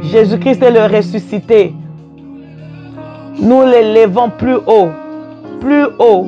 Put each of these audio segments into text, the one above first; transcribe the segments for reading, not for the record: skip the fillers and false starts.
Jésus-Christ est le ressuscité. Nous l'élevons plus haut, plus haut,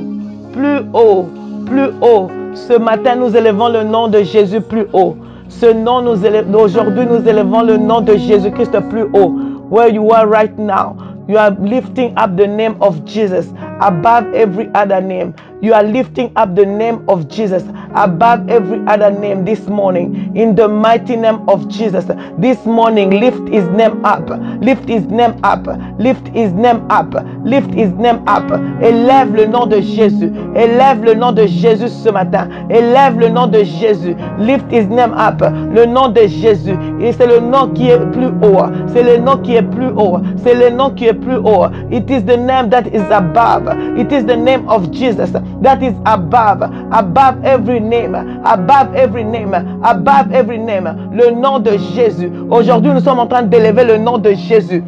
plus haut, plus haut. Ce matin, nous élevons le nom de Jésus plus haut. Aujourd'hui, nous élevons le nom de Jésus-Christ plus haut. Where you are right now, you are lifting up the name of Jesus above every other name. You are lifting up the name of Jesus above every other name this morning. In the mighty name of Jesus. This morning, lift his name up. Lift his name up. Lift his name up. Lift his name up. Élève le nom de Jésus. Élève le nom de Jésus ce matin. Élève le nom de Jésus. Lift his name up. Le nom de Jésus. Et c'est le nom qui est plus haut. C'est le nom qui est plus haut. C'est le nom qui est plus haut. It is the name that is above. It is the name of Jesus that is above every name, above every name, above every name. Le nom de Jésus. Aujourd'hui, nous sommes en train d'élever le nom de Jésus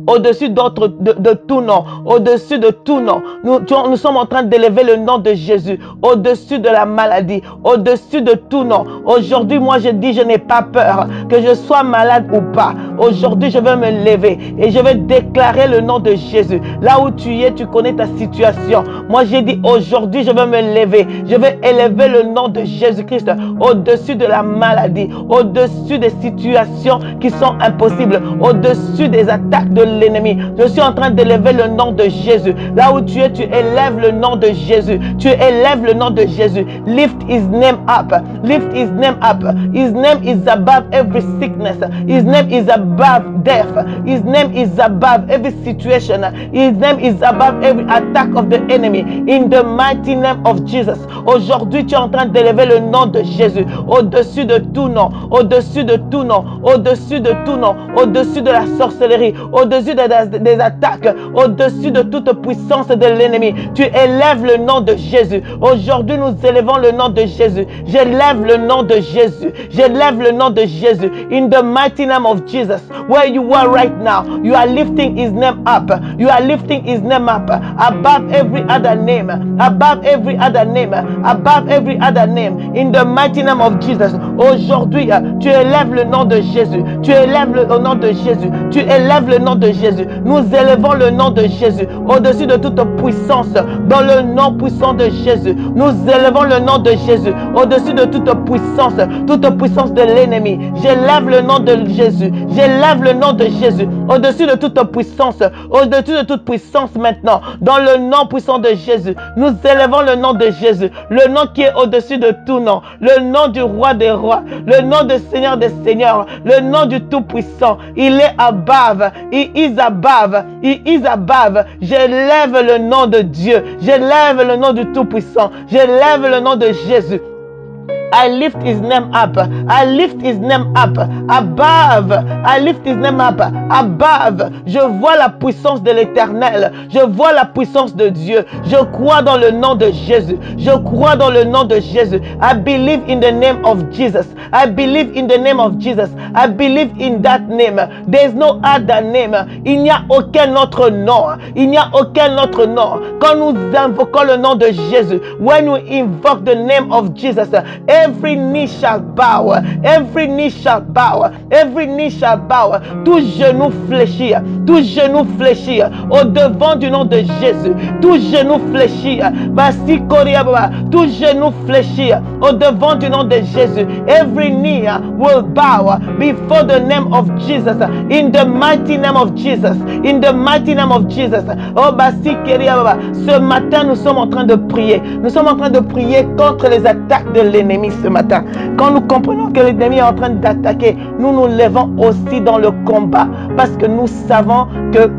au-dessus de tout nom, au-dessus de tout nom. Nous sommes en train d'élever le nom de Jésus au-dessus de la maladie, au-dessus de tout nom. Aujourd'hui, moi, je dis, je n'ai pas peur que je sois malade ou pas. Aujourd'hui, je vais me lever et je vais déclarer le nom de Jésus. Là où tu es, tu connais ta situation. Moi, j'ai dit, aujourd'hui, je vais me lever. Je vais élever le nom de Jésus-Christ au-dessus de la maladie, au-dessus des situations qui sont impossibles, au-dessus des attaques de l'ennemi. Je suis en train d'élever le nom de Jésus. Là où tu es, tu élèves le nom de Jésus. Tu élèves le nom de Jésus. Lift his name up. Lift his name up. His name is above every sickness. His name is above death. His name is above every situation. His name is above every attack of the enemy. In the mighty name of Jesus. Aujourd'hui, tu es en train d'élever le nom de Jésus au-dessus de tout nom, au-dessus de tout nom, au-dessus de tout nom, au-dessus de la sorcellerie, au-dessus des attaques, au-dessus de toute puissance de l'ennemi. Tu élèves le nom de Jésus. Aujourd'hui, nous élevons le nom de Jésus. J'élève le nom de Jésus. J'élève le nom de Jésus. In the mighty name of Jesus, where you are right now, you are lifting his name up. You are lifting his name up above every other name, above every other name, above every other name. In the mighty name of Jesus. Aujourd'hui, tu élèves le nom de Jésus. Tu élèves le nom de Jésus. Tu élèves le nom de Jésus. Nous élevons le nom de Jésus au-dessus de toute puissance. Dans le nom puissant de Jésus, nous élevons le nom de Jésus au-dessus de toute puissance de l'ennemi. J'élève le nom de Jésus. J'élève le nom de Jésus au-dessus de toute puissance, au-dessus de toute puissance maintenant. Dans le nom puissant de Jésus, nous élevons le nom de Jésus, le nom qui est au-dessus de tout nom, le nom du roi des rois, le nom du Seigneur des seigneurs, le nom du tout-puissant. Il est above. He is above. He is above. J'élève le nom de Dieu. J'élève le nom du Tout-Puissant. J'élève le nom de Jésus. I lift his name up. I lift his name up. Above. I lift his name up. Above. Je vois la puissance de l'Éternel. Je vois la puissance de Dieu. Je crois dans le nom de Jésus. Je crois dans le nom de Jésus. I believe in the name of Jesus. I believe in the name of Jesus. I believe in that name. There is no other name. Il n'y a aucun autre nom. Il n'y a aucun autre nom. Quand nous invoquons le nom de Jésus, when we invoke the name of Jesus, every knee shall bow, every knee shall bow, every knee shall bow. Tout genou fléchir, tout genou fléchir au devant du nom de Jésus. Tout genou fléchir, tout genou fléchir au devant du nom de Jésus. Every knee will bow before the name of Jesus. In the mighty name of Jesus. In the mighty name of Jesus. Oh ce matin, nous sommes en train de prier. Nous sommes en train de prier contre les attaques de l'ennemi ce matin. Quand nous comprenons que l'ennemi est en train d'attaquer, nous nous levons aussi dans le combat parce que nous savons que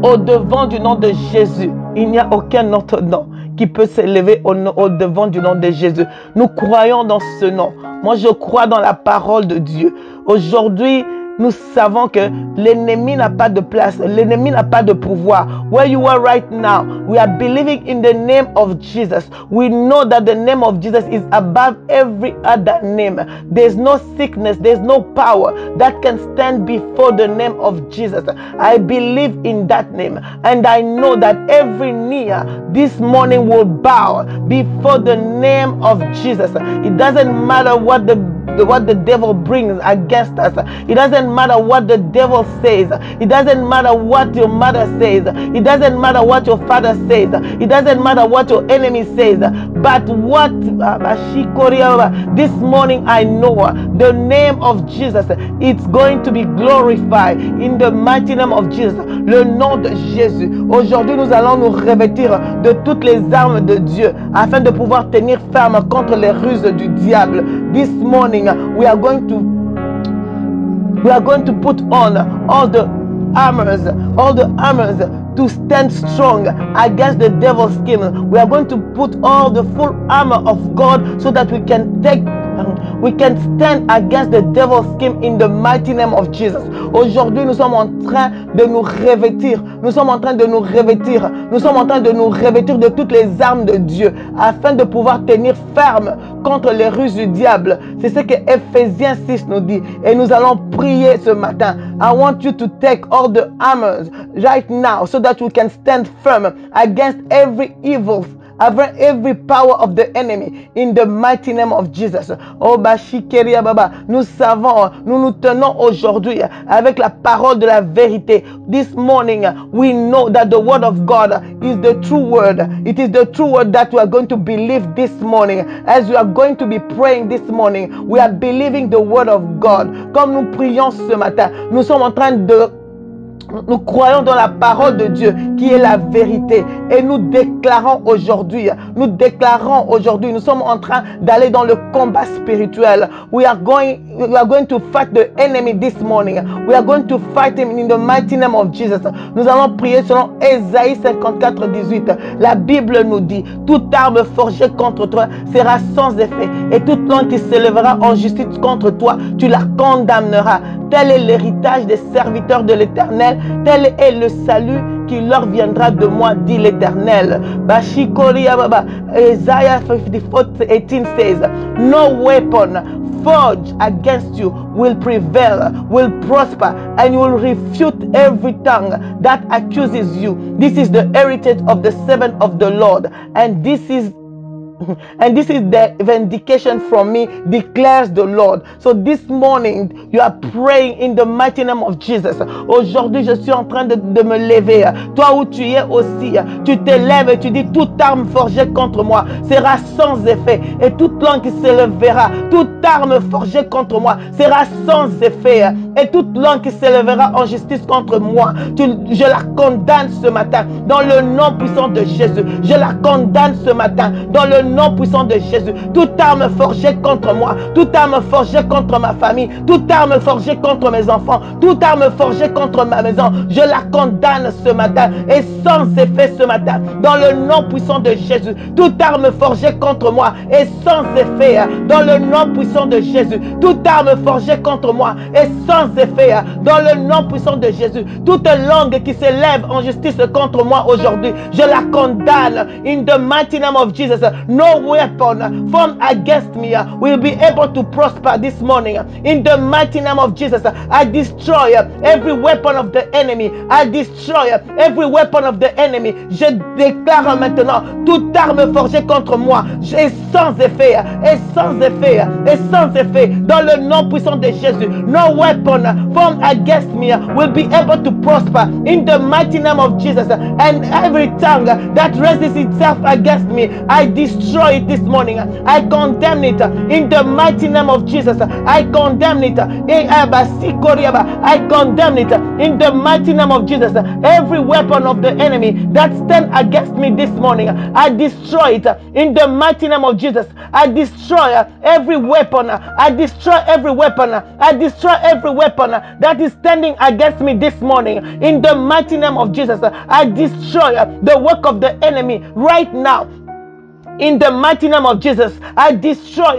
au devant du nom de Jésus, il n'y a aucun autre nom qui peut s'élever au devant du nom de Jésus. Nous croyons dans ce nom. Moi, je crois dans la parole de Dieu. Aujourd'hui, nous savons que l'ennemi n'a pas de place, l'ennemi n'a pas de pouvoir. Where you are right now, we are believing in the name of Jesus. We know that the name of Jesus is above every other name. There's no sickness, there's no power that can stand before the name of Jesus. I believe in that name, and I know that every knee this morning will bow before the name of Jesus. It doesn't matter what the devil brings against us. It doesn't doesn't matter what the devil says. It doesn't matter what your mother says. It doesn't matter what your father says. It doesn't matter what your enemy says. But what this morning I know the name of Jesus, it's going to be glorified in the mighty name of Jesus. Le nom de Jésus. Aujourd'hui, nous allons nous revêtir de toutes les armes de Dieu afin de pouvoir tenir ferme contre les ruses du diable. This morning, we are going to put on all the armors to stand strong against the devil's scheme. We are going to put all the full armor of God so that we can stand against the devil's scheme in the mighty name of Jesus. Aujourd'hui, nous sommes en train de nous revêtir. Nous sommes en train de nous revêtir. Nous sommes en train de nous revêtir de toutes les armes de Dieu afin de pouvoir tenir ferme contre les ruses du diable. C'est ce que Ephésiens 6 nous dit. Et nous allons prier ce matin. I want you to take all the armors right now so that we can stand firm against every evil, every power of the enemy in the mighty name of Jesus. Oh Bashikeria Baba, nous savons, nous nous tenons aujourd'hui avec la parole de la vérité. This morning we know that the word of God is the true word. It is the true word that we are going to believe this morning. As we are going to be praying this morning, we are believing the word of God. Comme nous prions ce matin, nous sommes en train de nous croyons dans la parole de Dieu qui est la vérité et nous déclarons aujourd'hui, nous sommes en train d'aller dans le combat spirituel. We are going to fight the enemy this morning. We are going to fight him in the mighty name of Jesus. Nous allons prier selon Ésaïe 54, 18. La Bible nous dit, toute arme forgée contre toi sera sans effet et toute langue qui s'élèvera en justice contre toi, tu la condamneras. Tel est l'héritage des serviteurs de l'Éternel. Tel est le salut qui leur viendra de moi, dit l'Éternel. Isaiah 54:18 says, no weapon forged against you will prevail, will prosper, and you will refute every tongue that accuses you. This is the heritage of the servant of the Lord, and this is the vindication from me, declares the Lord. So this morning, you are praying in the mighty name of Jesus. Aujourd'hui, je suis en train de me lever. Toi où tu es aussi, tu te lèves et tu dis, toute arme forgée contre moi sera sans effet. Et toute langue qui s'élèvera, toute arme forgée contre moi sera sans effet. Et toute langue qui s'élèvera en justice contre moi, je la condamne ce matin dans le nom puissant de Jésus. Je la condamne ce matin dans le nom puissant de Jésus. Toute arme forgée contre moi, toute arme forgée contre ma famille, toute arme forgée contre mes enfants, toute arme forgée contre ma maison, je la condamne ce matin et sans effet ce matin dans le nom puissant de Jésus. Toute arme forgée contre moi est sans effet dans le nom puissant de Jésus. Toute arme forgée contre moi est sans effet dans le nom puissant de Jésus. Toute langue qui s'élève en justice contre moi aujourd'hui, je la condamne in the mighty name of Jesus. No weapon formed against me will be able to prosper this morning. In the mighty name of Jesus, I destroy every weapon of the enemy. I destroy every weapon of the enemy. Je déclare maintenant toute arme forgée contre moi est sans effet, est sans effet, est sans effet dans le nom puissant de Jésus. No weapon formed against me will be able to prosper in the mighty name of Jesus. And every tongue that raises itself against me, I destroy it this morning. I condemn it in the mighty name of Jesus. I condemn it. I condemn it in the mighty name of Jesus. Every weapon of the enemy that stand against me this morning, I destroy it in the mighty name of Jesus. I destroy every weapon. I destroy every weapon. I destroy every weapon that is standing against me this morning in the mighty name of Jesus. I destroy the work of the enemy right now. In the mighty name of Jesus, I destroy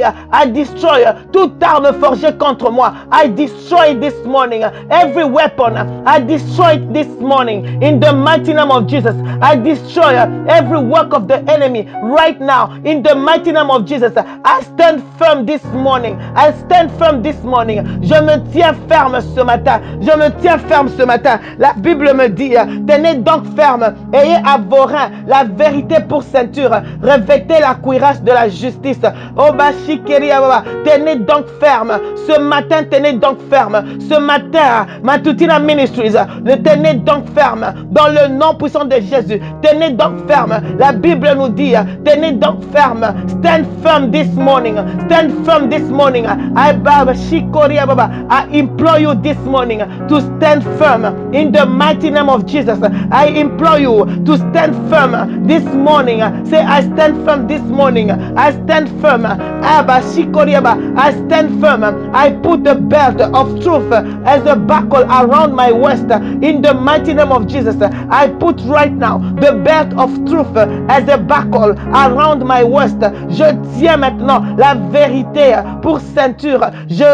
toute arme forgée contre moi. I destroy this morning every weapon. I destroy it this morning. In the mighty name of Jesus, I destroy every work of the enemy right now. In the mighty name of Jesus, I stand firm this morning. I stand firm this morning. Je me tiens ferme ce matin. Je me tiens ferme ce matin. La Bible me dit, tenez donc ferme, ayez à vos reins la vérité pour ceinture, revêtez revêtez la cuirasse de la justice. Oh Bashikeria Baba, tenez donc ferme. Ce matin, tenez donc ferme. Ce matin, Matutina Ministries, tenez donc ferme. Dans le nom puissant de Jésus, tenez donc ferme. La Bible nous dit, tenez donc ferme. Stand firm this morning. Stand firm this morning. I implore you this morning to stand firm in the mighty name of Jesus. I implore you to stand firm this morning. Say, I stand firm this morning. I stand firm. I stand firm. I put the belt of truth as a buckle around my waist in the mighty name of Jesus. I put right now the belt of truth as a buckle around my waist. Je tiens maintenant la vérité pour ceinture. Je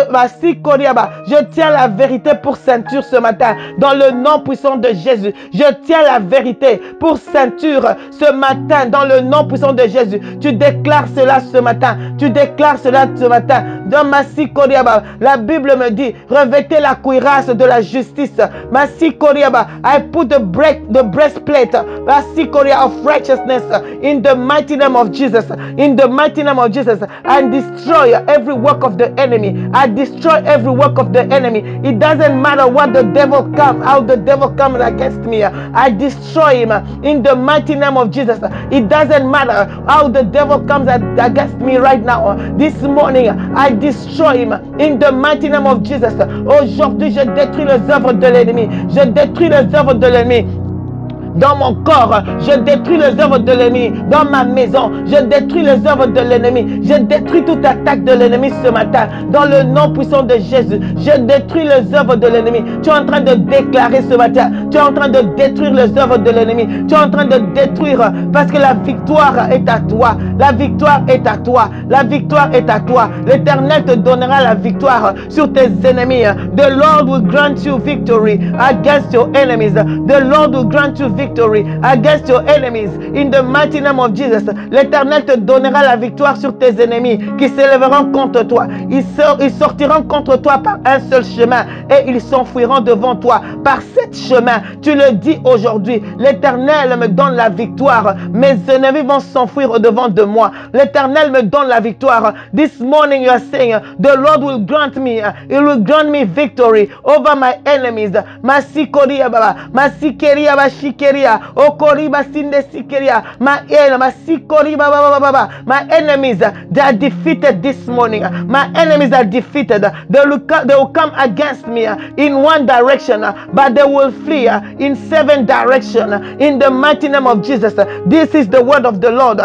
tiens la vérité pour ceinture ce matin dans le nom puissant de Jésus. Je tiens la vérité pour ceinture ce matin dans le nom puissant de Jésus. Tu déclares cela ce matin. Tu déclares cela ce matin. Dans Masikoriaba, la Bible me dit, revêtez la cuirasse de la justice. Masikoriaba, I put the breastplate Masikoria of righteousness in the mighty name of Jesus. In the mighty name of Jesus, and destroy every work of the enemy. I destroy every work of the enemy. It doesn't matter what the devil comes, how the devil comes against me. I destroy him in the mighty name of Jesus. It doesn't matter how the devil comes against me right now. This morning, I destroy him in the mighty name of Jesus. Aujourd'hui, je détruis les œuvres de l'ennemi. Je détruis les œuvres de l'ennemi. Dans mon corps, je détruis les œuvres de l'ennemi. Dans ma maison, je détruis les œuvres de l'ennemi. Je détruis toute attaque de l'ennemi ce matin. Dans le nom puissant de Jésus, je détruis les œuvres de l'ennemi. Tu es en train de déclarer ce matin. Tu es en train de détruire les œuvres de l'ennemi. Tu es en train de détruire parce que la victoire est à toi. La victoire est à toi. La victoire est à toi. L'Éternel te donnera la victoire sur tes ennemis. The Lord will grant you victory against your enemies. The Lord will grant you victory against your enemies in the mighty name of Jesus. L'Éternel te donnera la victoire sur tes ennemis qui s'élèveront contre toi. Ils sortiront contre toi par un seul chemin et ils s'enfuiront devant toi par sept chemins. Tu le dis aujourd'hui. L'Éternel me donne la victoire. Mes ennemis vont s'enfuir devant de moi. L'Éternel me donne la victoire. This morning you are saying, the Lord will grant me, He will grant me victory over my enemies. Masikoria baba, masikeria bashikeria. My enemies, they are defeated this morning. My enemies are defeated. They will come against me in one direction, but they will flee in seven directions. In the mighty name of Jesus. This is the word of the Lord.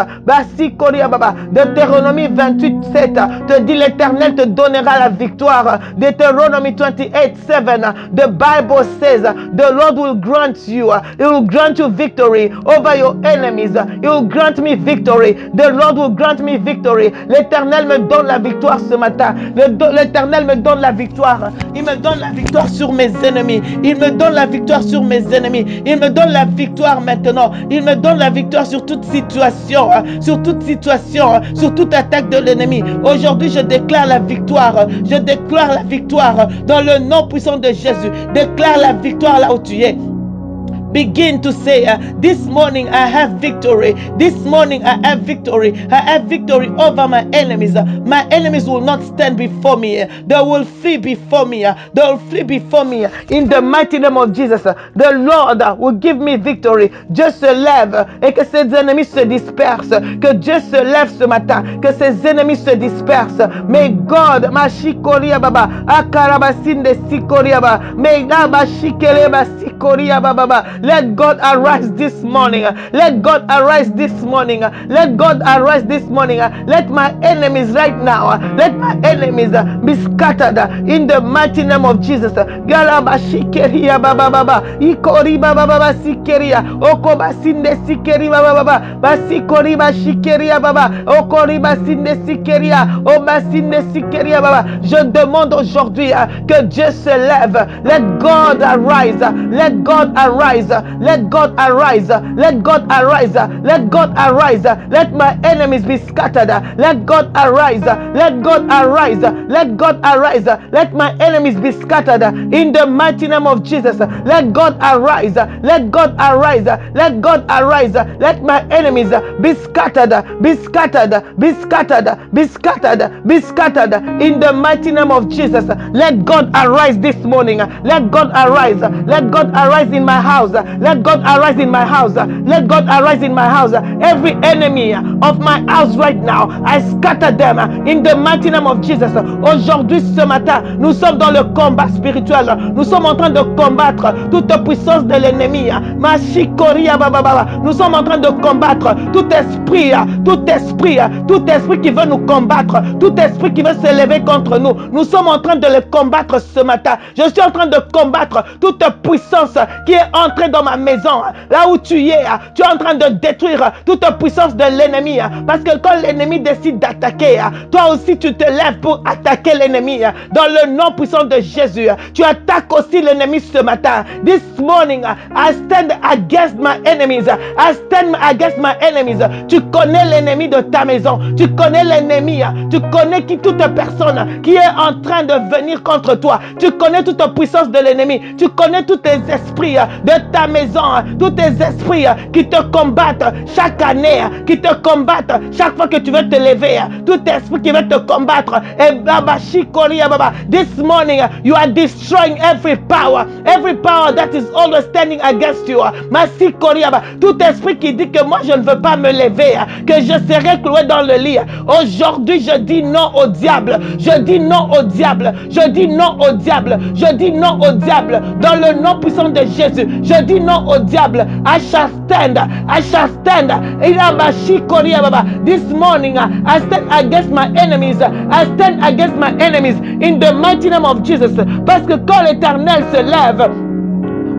Deutéronomie 28:7 te dit, l'Éternel te donnera la victoire. Deutéronomie 28:7. The Bible says the Lord will grant you. He will grant you victory over your enemies. He will grant me victory. The Lord will grant me victory. L'Éternel me donne la victoire ce matin. L'Éternel me donne la victoire. Il me donne la victoire sur mes ennemis. Il me donne la victoire sur mes ennemis. Il me donne la victoire maintenant. Il me donne la victoire sur toute situation. Sur toute situation. Sur toute attaque de l'ennemi. Aujourd'hui, je déclare la victoire. Je déclare la victoire dans le nom puissant de Jésus. Déclare la victoire là où tu es. Begin to say, this morning I have victory. This morning I have victory. I have victory over my enemies. My enemies will not stand before me. They will flee before me. They will flee before me. In the mighty name of Jesus, the Lord will give me victory. Dieu se lève et que ses ennemis se dispersent. Que Dieu se lève ce matin. Que ses ennemis se dispersent. May God, Mashikoria Baba, Akarabasinde Sikoria Baba, may God Mashikeleba Sikoria Baba. Let God arise this morning. Let God arise this morning. Let God arise this morning. Let my enemies right now, let my enemies be scattered in the mighty name of Jesus. Galaba shikeria baba baba. Ikori baba baba sikeria. Okoba sinde sikeri baba baba. Basikori ba shikeria baba. Okori ba sinde sikeria. Oba sinde sikeria baba. Je demande aujourd'hui que Dieu se lève. Let God arise. Let God arise. Let God arise. Let God arise. Let God arise. Let my enemies be scattered. Let God arise. Let God arise. Let God arise. Let my enemies be scattered. In the mighty name of Jesus. Let God arise. Let God arise. Let God arise. Let my enemies be scattered. Be scattered. Be scattered. Be scattered. Be scattered. In the mighty name of Jesus. Let God arise this morning. Let God arise. Let God arise in my house. Let God arise in my house. Let God arise in my house. Every enemy of my house right now, I scatter them in the mighty name of Jesus. Aujourd'hui, ce matin, nous sommes dans le combat spirituel. Nous sommes en train de combattre toute puissance de l'ennemi. Nous sommes en train de combattre tout esprit qui veut nous combattre, tout esprit qui veut se lever contre nous. Nous sommes en train de le combattre ce matin. Je suis en train de combattre toute puissance qui est entrée dans ma maison. Là où tu es en train de détruire toute puissance de l'ennemi. Parce que quand l'ennemi décide d'attaquer, toi aussi tu te lèves pour attaquer l'ennemi. Dans le nom puissant de Jésus, tu attaques aussi l'ennemi ce matin. This morning, I stand against my enemies. I stand against my enemies. Tu connais l'ennemi de ta maison. Tu connais l'ennemi. Tu connais toute personne qui est en train de venir contre toi. Tu connais toute puissance de l'ennemi. Tu connais tous tes esprits de ta maison. Tous tes esprits qui te combattent chaque année. Qui te combattent chaque fois que tu veux te lever. Tout esprit qui veut te combattre. Et this morning, you are destroying every power that is always standing against you. Tout esprit qui dit que moi je ne veux pas me lever, que je serai cloué dans le lit. Aujourd'hui, je dis non au diable. Je dis non au diable. Je dis non au diable. Je dis non au diable. Dans le nom puissant de Jésus, je dis non au diable. I shall stand. I shall stand. This morning, I stand against my enemies. I stand against my enemies in the mighty name of Jesus. Parce que quand l'Éternel se lève,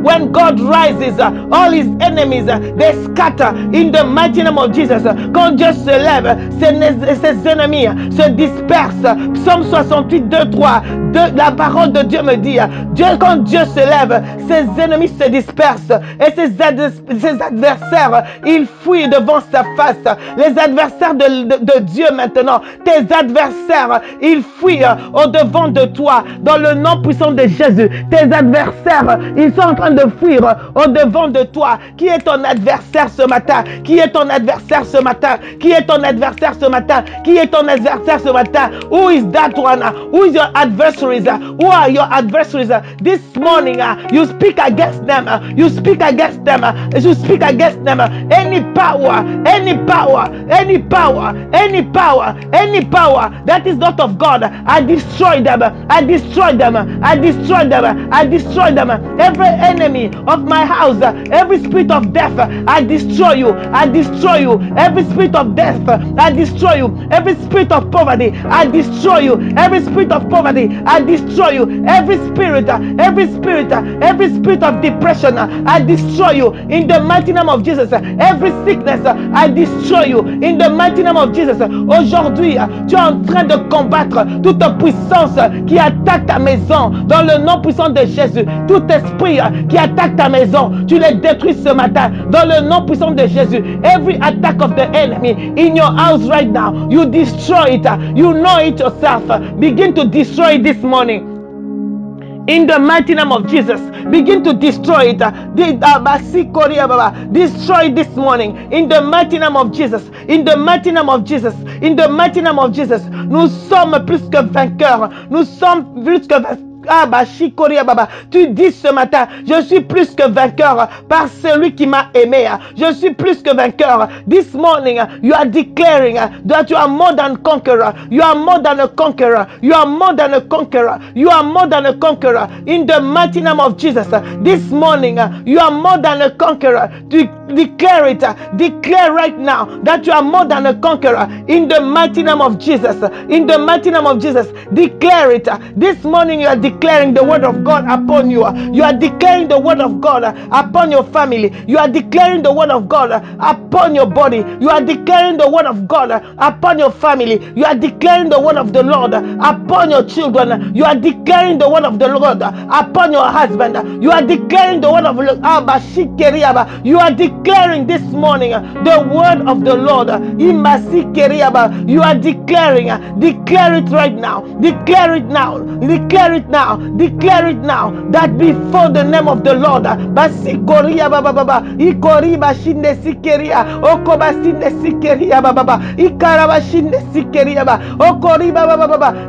when God rises, all his enemies, they scatter in the mighty name of Jesus. Quand Dieu se lève, ses ennemis se dispersent. Psaume 68, 2, 3. La parole de Dieu me dit, quand Dieu se lève, ses ennemis se dispersent. Et ses adversaires, ils fuient devant sa face. Les adversaires de Dieu maintenant, tes adversaires, ils fuient au devant de toi. Dans le nom puissant de Jésus, tes adversaires, ils sont en train de fuir au devant de toi. Qui est ton adversaire ce matin? Qui est ton adversaire ce matin? Qui est ton adversaire ce matin? Qui est ton adversaire ce matin? Who is that one? Who is your adversaries? Who are your adversaries? This morning, you speak against them. You speak against them. You speak against them. Any power that is not of God, I destroy them. I destroy them. I destroy them. I destroy them. Every enemy of my house, every spirit of death, I destroy you. I destroy you. Every spirit of death, I destroy you. Every spirit of poverty, I destroy you. Every spirit of poverty, I destroy you. Every spirit of depression, I destroy you. In the mighty name of Jesus. Every sickness, I destroy you. In the mighty name of Jesus. Aujourd'hui, tu es en train de combattre toute puissance qui attaque ta maison. Dans le nom puissant de Jésus. Tout esprit qui attaque ta maison, tu les détruis ce matin. Dans le nom puissant de Jésus. Every attack of the enemy in your house right now, you destroy it. You know it yourself. Begin to destroy it this morning. In the mighty name of Jesus, begin to destroy it. Destroy it this morning. In the mighty name of Jesus. In the mighty name of Jesus. In the mighty name of Jesus. Nous sommes plus que vainqueurs. Nous sommes plus que vainqueurs. Tu dis ce matin, je suis plus que vainqueur par celui qui m'a aimé. Je suis plus que vainqueur. This morning, you are declaring that you are more than conqueror. You are more than a conqueror. You are more than a conqueror. You are more than a conqueror. In the mighty name of Jesus. This morning, you are more than a conqueror. declare it. Declare right now that you are more than a conqueror in the mighty name of Jesus. In the mighty name of Jesus, declare it. This morning you are declaring the word of God upon you. You are declaring the word of God upon your family. You are declaring the word of God upon your body. You are declaring the word of God upon your family. You are declaring the word of the Lord upon your children. You are declaring the word of the Lord upon your husband. You are declaring the word of the Lord. You are declaring this morning the word of the Lord. You are declaring. Declare it right now. Declare it now. Declare it now. Declare it now. That before the name of the Lord,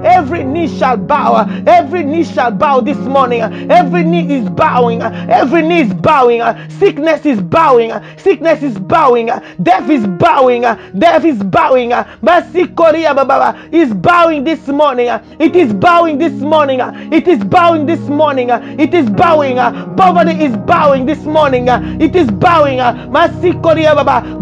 every knee shall bow. Every knee shall bow this morning. Every knee is bowing. Every knee is bowing. Sickness is bowing. Sickness is bowing. Death is bowing. Death is bowing. Is bowing this morning. It is bowing this morning. It is bowing this morning. It is bowing. Poverty is bowing this morning. It is bowing.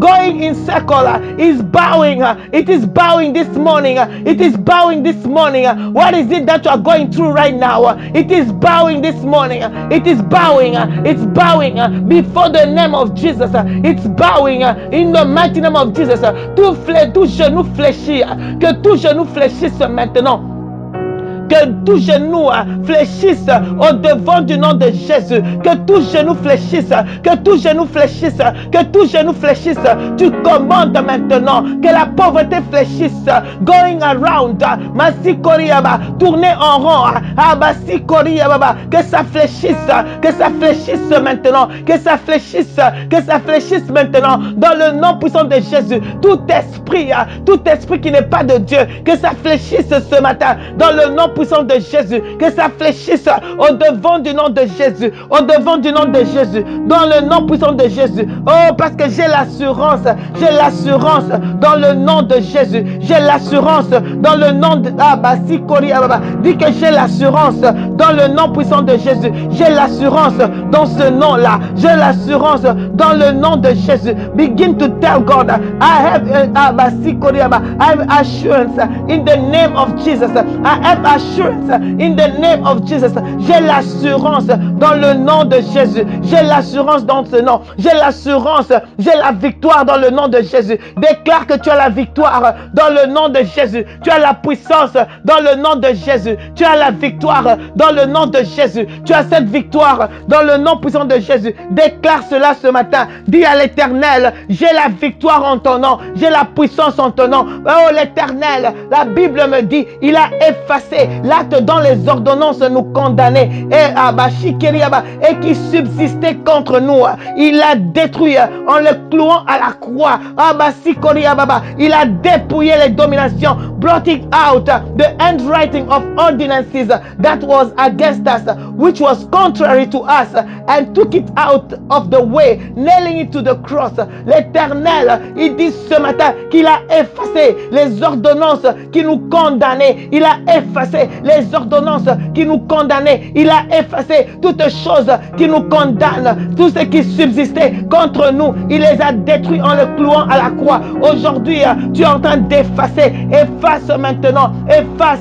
Going in circle is bowing. It is bowing this morning. It is bowing this morning. What is it that you are going through right now? It is bowing this morning. It is bowing. It's bowing before the name of Jesus. It's bowing in the mighty name of Jesus. Tout genou fléchit. Que tout genou fléchisse maintenant. Que tout genou fléchisse au devant du nom de Jésus. Que tout genou fléchisse. Que tout genou fléchisse. Que tout genou fléchisse. Tu commandes maintenant que la pauvreté fléchisse. Going around. Tourner en rond. Que ça fléchisse. Que ça fléchisse maintenant. Que ça fléchisse. Que ça fléchisse maintenant. Dans le nom puissant de Jésus. Tout esprit qui n'est pas de Dieu. Que ça fléchisse ce matin. Dans le nom puissant de Jésus, que ça fléchisse au devant du nom de Jésus, au devant du nom de Jésus, dans le nom puissant de Jésus. Oh, parce que j'ai l'assurance dans le nom de Jésus, j'ai l'assurance dans le nom de dis que j'ai l'assurance dans le nom puissant de Jésus, j'ai l'assurance dans ce nom-là, j'ai l'assurance dans le nom de Jésus. Begin to tell God, I have assurance in the name of Jesus. I have assurance in the name of Jesus. J'ai l'assurance dans le nom de Jésus. J'ai l'assurance dans ce nom. J'ai l'assurance. J'ai la victoire dans le nom de Jésus. Déclare que tu as la victoire dans le nom de Jésus. Tu as la puissance dans le nom de Jésus. Tu as la victoire dans le nom de Jésus. Tu as cette victoire dans le nom puissant de Jésus. Déclare cela ce matin. Dis à l'Éternel, j'ai la victoire en ton nom. J'ai la puissance en ton nom. Oh l'Éternel, la Bible me dit, il a effacé l'acte dont les ordonnances nous condamnaient et qui subsistait contre nous. Il l'a détruit en le clouant à la croix. Il a dépouillé les dominations, blotting out the handwriting of ordinances that was against us, which was contrary to us, and took it out of the way, nailing it to the cross. L'Éternel, il dit ce matin qu'il a effacé les ordonnances qui nous condamnaient. Il a effacé les ordonnances qui nous condamnaient. Il a effacé toutes choses qui nous condamnent. Tout ce qui subsistait contre nous, il les a détruits en le clouant à la croix. Aujourd'hui, tu es en train d'effacer. Efface maintenant. Efface.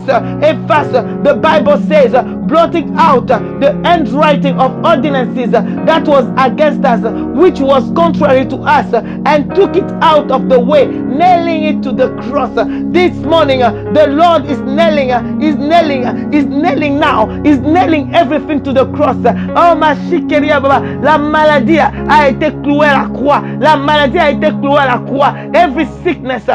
The Bible says, blotting out the handwriting of ordinances that was against us, which was contrary to us, and took it out of the way, nailing it to the cross. This morning, the Lord is nailing everything to the cross. Oh ma chikeria baba, la maladie a été clouée à la croix. La maladie a été clouée à la croix. Every sickness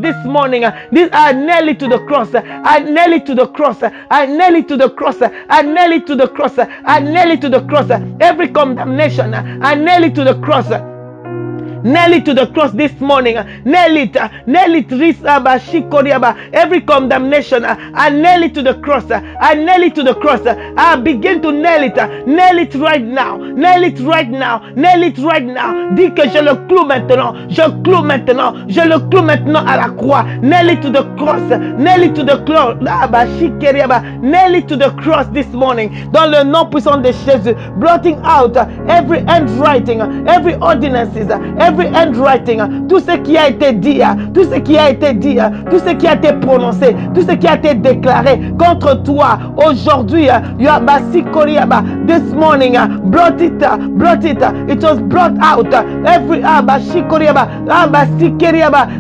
this morning, this I nail it to the cross. I nail it to the cross. I nail it to the cross. I nail it to the cross. I nail it to the cross. Every condemnation, I nail it to the cross. Nail it to the cross this morning. Nail it. Nail it. Every condemnation, I nail it to the cross. I nail it to the cross. I begin to nail it. Nail it right now. Nail it right now. Nail it right now. Dis que je le cloue maintenant. Je cloue maintenant. Je le cloue maintenant à la croix. Nail it to the cross. Nail it to the cross. Nail it to the cross this morning. Dans le nom puissant de Jésus. Blotting out every handwriting, every ordinances, every handwriting, tout ce qui a été dit, tout ce qui a été dit, tout ce qui a été prononcé, tout ce qui a été déclaré contre toi aujourd'hui. This morning, blot it, blot it. It was brought out. Every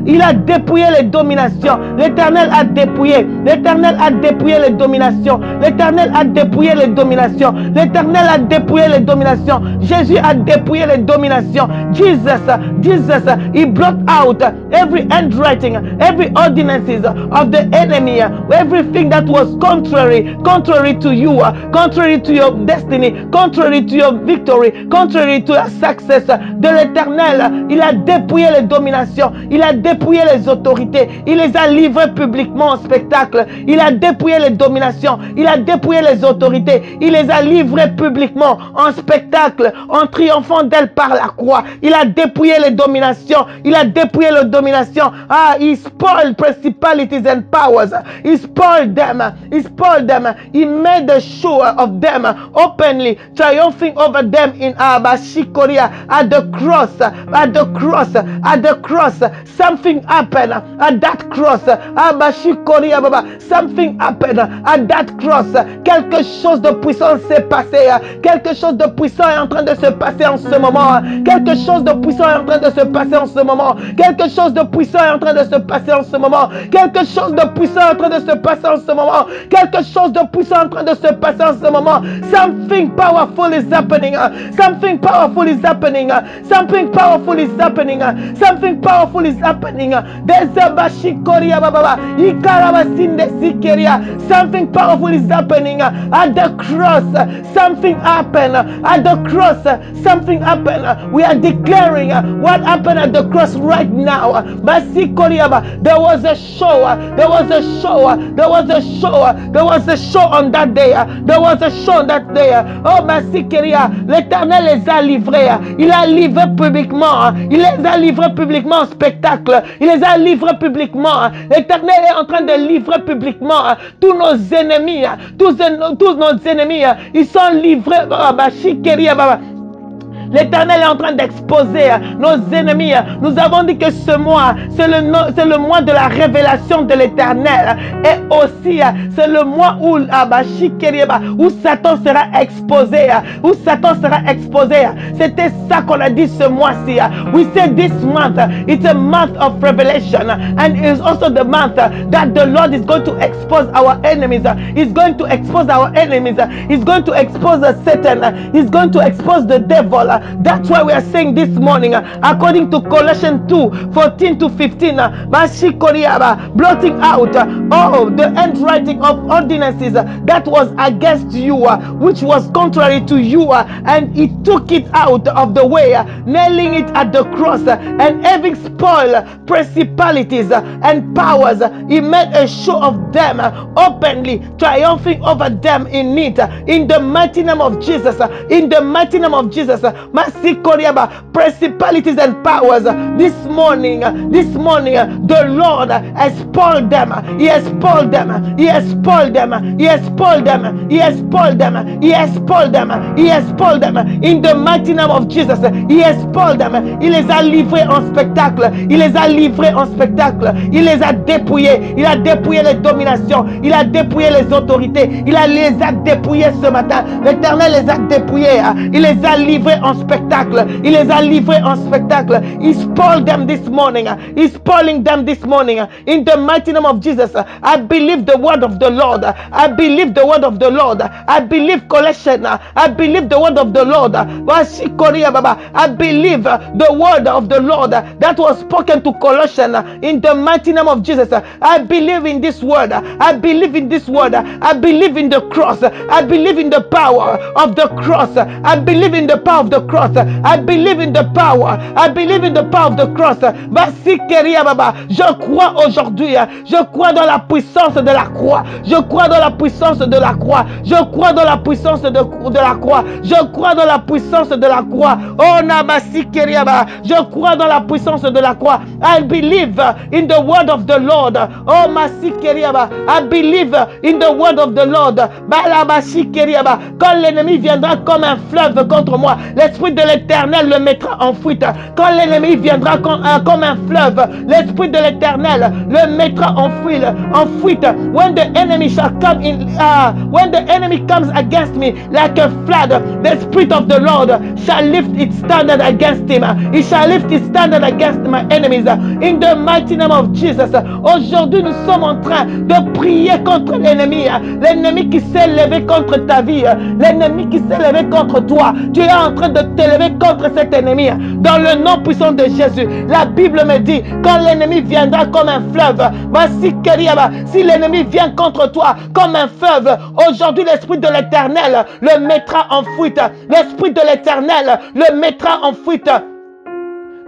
il a dépouillé les dominations. L'Éternel a dépouillé. L'Éternel a dépouillé les dominations. L'Éternel a dépouillé les dominations. L'Éternel a dépouillé les dominations. Jésus a dépouillé les dominations. Jesus, he brought out every handwriting, every ordinances of the enemy, everything that was contrary to you, contrary to your destiny, contrary to your victory, contrary to your success. De l'Éternel, il a dépouillé les dominations, il a dépouillé les autorités, il les a livrées publiquement en spectacle, il a dépouillé les dominations, il a dépouillé les autorités, il les a livrées publiquement en spectacle, en triomphant d'elles par la croix. Il a dépouillé les dominations, il a dépouillé les dominations. He spoiled principalities and powers. He spoiled them. He spoiled them. He made a show of them openly, triumphing over them in Abashikoria at the cross. At the cross. At the cross. Something happened at that cross. Abashikoria Baba. Something happened at that cross. Quelque chose de puissant s'est passé. Quelque chose de puissant est en train de se passer en ce moment. Quelque chose de puissant est en train de se passer en ce moment. Quelque chose de puissant est en train de se passer en ce moment. Quelque chose de puissant est en train de se passer en ce moment. Quelque chose de puissant est en train de se passer en ce moment. Something powerful is happening. Something powerful is happening. Something powerful is happening. Something powerful is happening. There's a bashikoria baba. Ikarabasinde sikeria. Something powerful is happening at the cross. Something happened at the cross. Something happened. We are declaring what happened at the cross right now. There was a show. There was a show. There was a show. There was a show on that day. There was a show on that day. Oh, Basikeria, l'Éternel les a livrés. Il a livré publiquement. Il les a livrés publiquement en spectacle. Il les a livrés publiquement. L'Éternel est en train de livrer publiquement tous nos ennemis. Tous nos ennemis. Ils sont livrés. Basikeria, Baba. L'Éternel est en train d'exposer nos ennemis. Nous avons dit que ce mois, c'est le mois de la révélation de l'Éternel. Et aussi, c'est le mois où Satan sera exposé. Où Satan sera exposé. C'était ça qu'on a dit ce mois-ci. We said this month, it's a month of revelation. And it's also the month that the Lord is going to expose our enemies. He's going to expose our enemies. He's going to expose Satan. He's going to expose the devil. That's why we are saying this morning, according to Colossians 2:14-15, blotting out all the handwriting of ordinances that was against you, which was contrary to you, and he took it out of the way, nailing it at the cross, and having spoiled principalities and powers, he made a show of them openly, triumphing over them in it, in the mighty name of Jesus, in the mighty name of Jesus. Principalities and powers, this morning, the Lord has spoiled them. He has spoiled them. He has spoiled them. He has spoiled them. He has spoiled them. He has spoiled them. He has spoiled them. In the mighty name of Jesus, He has spoiled them. Il les a livrés en spectacle. Il les a livrés en spectacle. Il les a dépouillés. Il a dépouillé les dominations. Il a dépouillé les autorités. Il les a dépouillés ce matin. L'Éternel les a dépouillés. Il les a livrés en spectacle. Il les a livrés en spectacle. He spoiled them this morning. He's spoiling them this morning. In the mighty name of Jesus, I believe the word of the Lord. I believe the word of the Lord. I believe collection. I believe the word of the Lord. I believe the word of the Lord that was spoken to Colossians in the mighty name of Jesus. I believe in this word. I believe in this word. I believe in the cross. I believe in the power of the cross. I believe in the power of the cross. I believe in the power. I believe in the power of the cross. Je crois aujourd'hui. Je crois dans la puissance de la croix. Je crois dans la puissance de la croix. Je crois dans la puissance de la croix. Je crois dans la puissance de la croix. Oh Nabasi Keriaba. Je crois dans la puissance de la croix. I believe in the word of the Lord. Oh Masi Keriaba. I believe in the word of the Lord. Balabasi Keriaba. Quand l'ennemi viendra comme un fleuve contre moi, l'esprit de l'Éternel le mettra en fuite. Quand l'ennemi viendra comme un fleuve, l'esprit de l'Éternel le mettra en fuite. When the enemy shall come in, when the enemy comes against me like a flood, the spirit of the Lord shall lift its standard against him. It shall lift its standard against my enemies. In the mighty name of Jesus. Aujourd'hui, nous sommes en train de prier contre l'ennemi. L'ennemi qui s'est levé contre ta vie. L'ennemi qui s'est levé contre toi. Tu es en train de t'élever contre cet ennemi. Dans le nom puissant de Jésus. La Bible me dit, quand l'ennemi viendra comme un fleuve, si l'ennemi vient contre toi comme un fleuve, aujourd'hui l'Esprit de l'Éternel le mettra en fuite. L'Esprit de l'Éternel le mettra en fuite.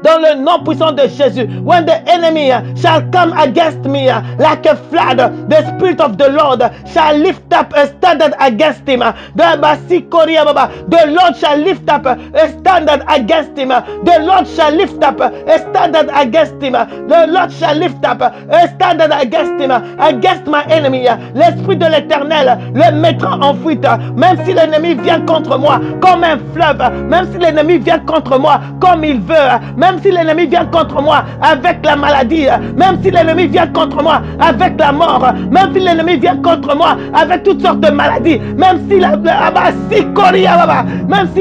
Dans le nom puissant de Jésus. When the enemy shall come against me like a flood, the Spirit of the Lord shall lift up a standard against him. The Lord shall lift up a standard against him. The Lord shall lift up a standard against him. The Lord shall lift up a standard against him. Against my enemy. L'Esprit de l'Éternel le mettra en fuite. Même si l'ennemi vient contre moi comme un fleuve. Même si l'ennemi vient contre moi comme il veut. Même si l'ennemi vient contre moi avec la maladie, même si l'ennemi vient contre moi avec la mort, même si l'ennemi vient contre moi avec toutes sortes de maladies, même si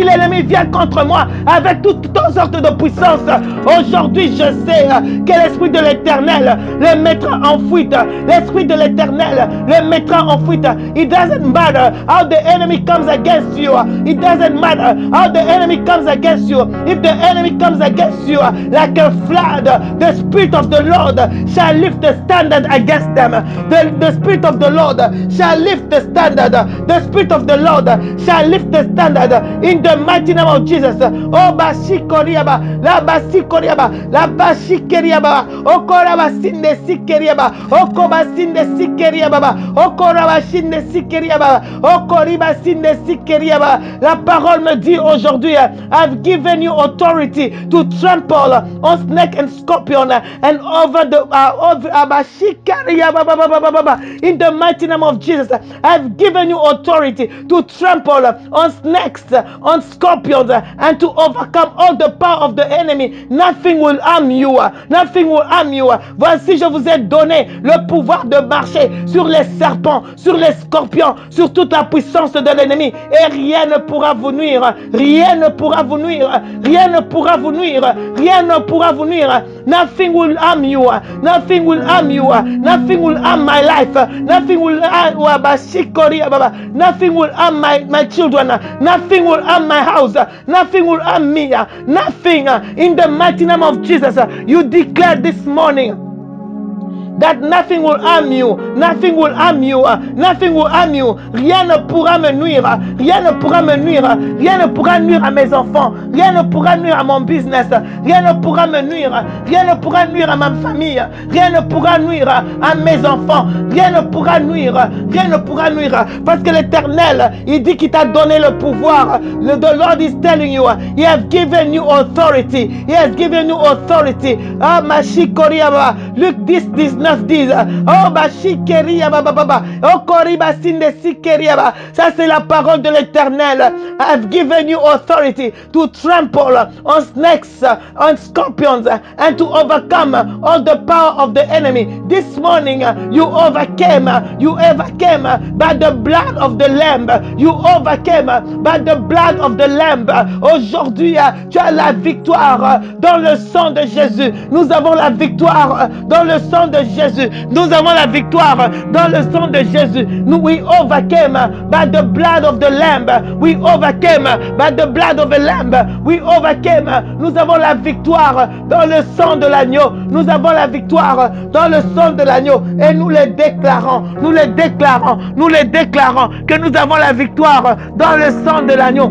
l'ennemi vient contre moi avec toutes sortes de puissances, aujourd'hui je sais que l'Esprit de l'Éternel le mettra en fuite. L'Esprit de l'Éternel le mettra en fuite. It doesn't matter how the enemy comes against you. It doesn't matter how the enemy comes against you. If the enemy comes against you like a flood, the Spirit of the Lord shall lift the standard against them. The Spirit of the Lord shall lift the standard. The Spirit of the Lord shall lift the standard in the mighty name of Jesus. Oh Bashikoriaba, la Basikoriaba, la Bashikeriaba, Okoraba Sinde Sikeriaba, Okoba Sinde Sikeriaba, Okoraba Sinde Sikeriaba, Okoriba Sinde Sikeriaba. La parole me dit aujourd'hui, I've given you authority to trample on snake and scorpion and over the in the mighty name of Jesus. I've given you authority to trample on snakes, on scorpions, and to overcome all the power of the enemy. Nothing will harm you. Nothing will harm you. Voici, je vous ai donné le pouvoir de marcher sur les serpents, sur les scorpions, sur toute la puissance de l'ennemi, et rien ne pourra vous nuire. Rien ne pourra vous nuire. Rien ne pourra vous nuire. Rien ne pourra vous nuire. Nothing will harm you. Nothing will harm you. Nothing will harm my life. Nothing will harm Nothing will harm my children. Nothing will harm my house. Nothing will harm me. Nothing. In the mighty name of Jesus, you declare this morning that nothing will harm you. Nothing will harm you. Nothing will harm you. Rien ne pourra me nuire. Rien ne pourra me nuire. Rien ne pourra nuire à mes enfants. Rien ne pourra nuire à mon business. Rien ne pourra me nuire. Rien ne pourra nuire à ma famille. Rien ne pourra nuire à mes enfants. Rien ne pourra nuire. Rien ne pourra nuire. Parce que l'Éternel, il dit qu'il t'a donné le pouvoir. The Lord is telling you, He has given you authority. He has given you authority. Ah, Mashikoriaba. Luke 10:19 disent, oh, Bashikeria baba. Oh, Koriba Sinde Sikeriaba. Ça, c'est la parole de l'Éternel. I have given you authority to trample on snakes, on scorpions, and to overcome all the power of the enemy. This morning, you overcame by the blood of the Lamb. You overcame by the blood of the Lamb. Aujourd'hui, tu as la victoire dans le sang de Jésus. Nous avons la victoire dans le sang de Jésus. Nous avons la victoire dans le sang de Jésus. We overcame by the blood of the Lamb. We overcame by the blood of the Lamb. We overcame. Nous avons la victoire dans le sang de l'agneau. Nous avons la victoire dans le sang de l'agneau. Et nous les déclarons. Nous les déclarons. Nous les déclarons que nous avons la victoire dans le sang de l'agneau.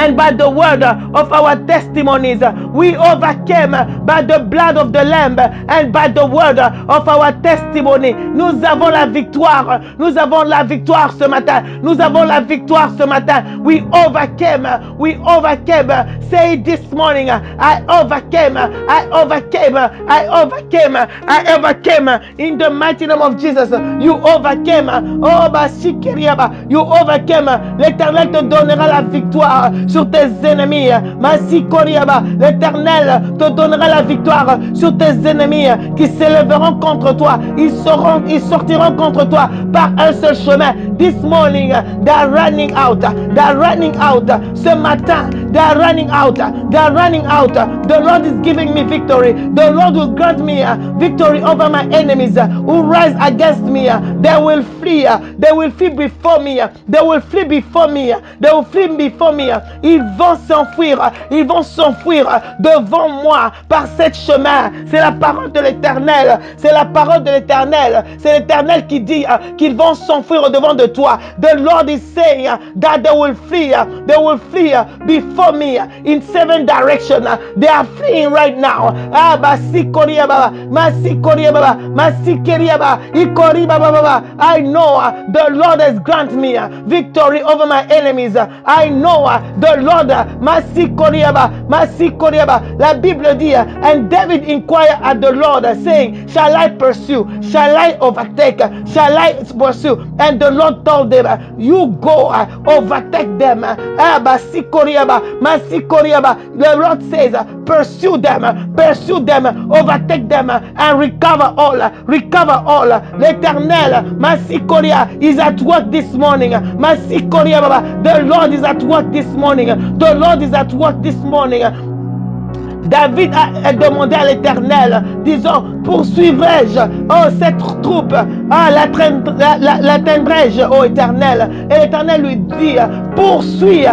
and by the word of our testimonies. We overcame by the blood of the Lamb and by the word of our testimony. Nous avons la victoire. Nous avons la victoire ce matin. Nous avons la victoire ce matin. We overcame. We overcame. Say it this morning. I overcame. I overcame. I overcame. I overcame. In the mighty name of Jesus. You overcame. Oh, Basikeriaba. You overcame. L'Éternel te donnera la victoire sur tes ennemis. Masikoriaba. L'Éternel te donnera la victoire sur tes ennemis qui s'élèveront contre toi. Ils sortiront contre toi par un seul chemin. This morning, they are running out. They are running out. Ce matin, they are running out. They are running out. The Lord is giving me victory. The Lord will grant me victory over my enemies who rise against me. They will flee. They will flee before me. They will flee before me. They will flee before me. Ils vont s'enfuir. Ils vont s'enfuir devant moi par cette chemin. C'est la parole de l'Éternel. C'est la parole de l'Éternel. C'est l'Éternel qui dit qu'ils vont s'enfuir au devant de toi. The Lord is saying that they will flee. They will flee before me in 7 directions. They are fleeing right now. I know the Lord has granted me victory over my enemies. I know the Lord. La Bible dit, and David inquired at the Lord, saying, shall I pursue? Shall I overtake? Shall I pursue? And the Lord told them, you go overtake them. The Lord says, pursue them, overtake them, and recover all. L'Éternel, is at work this morning. The Lord is at work this morning. The Lord is at work this morning. David a demandé à l'Éternel, disons, poursuivrai-je, cette troupe, l'atteindrai-je, Éternel. Et l'Éternel lui dit, poursuis,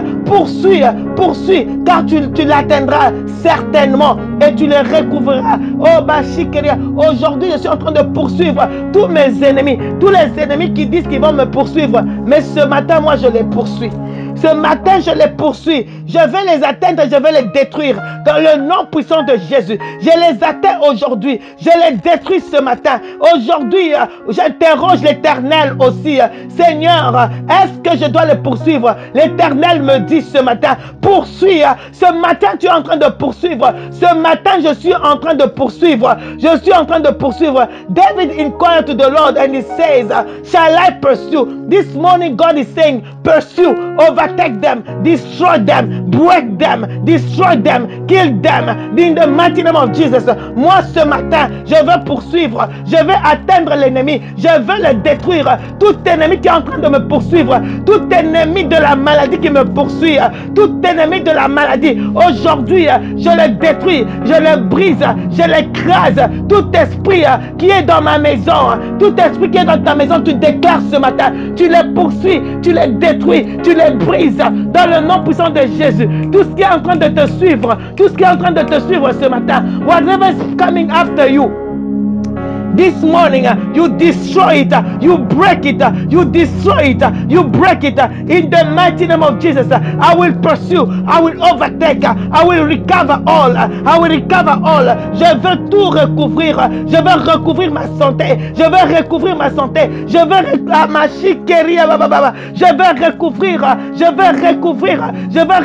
car tu l'atteindras certainement et tu le recouvriras. Aujourd'hui, je suis en train de poursuivre tous mes ennemis, tous les ennemis qui disent qu'ils vont me poursuivre. Mais ce matin, moi, je les poursuis. Ce matin, je les poursuis. Je vais les atteindre, je vais les détruire. Dans le nom puissant de Jésus. Je les atteins aujourd'hui. Je les détruis ce matin. Aujourd'hui, j'interroge l'Éternel aussi. Seigneur, est-ce que je dois les poursuivre? L'Éternel me dit ce matin, poursuis. Ce matin, tu es en train de poursuivre. Ce matin, je suis en train de poursuivre. Je suis en train de poursuivre. David inquired to the Lord and he says, shall I pursue? This morning, God is saying, pursue, overtake them, destroy them, break them, destroy them, kill them. In the mighty name of Jesus. Moi, ce matin, je veux poursuivre. Je vais atteindre l'ennemi. Je veux le détruire. Tout ennemi qui est en train de me poursuivre. Tout ennemi de la maladie qui me poursuit. Tout ennemi de la maladie. Aujourd'hui, je le détruis. Je le brise. Je l'écrase. Tout esprit qui est dans ma maison. Tout esprit qui est dans ta maison, tu déclares ce matin. Tu les poursuis. Tu les détruis. Tu les brises. Dans le nom puissant de Jésus. Tout ce qui est en train de te suivre. Tout ce qui est en train de te suivre ce matin. Whatever is coming after you. This morning, you destroy it, you break it, you destroy it, you break it. In the mighty name of Jesus, I will pursue, I will overtake, I will recover all, I will recover all. Je veux tout recouvrir, je veux recouvrir ma santé, je veux recouvrir ma santé, je veux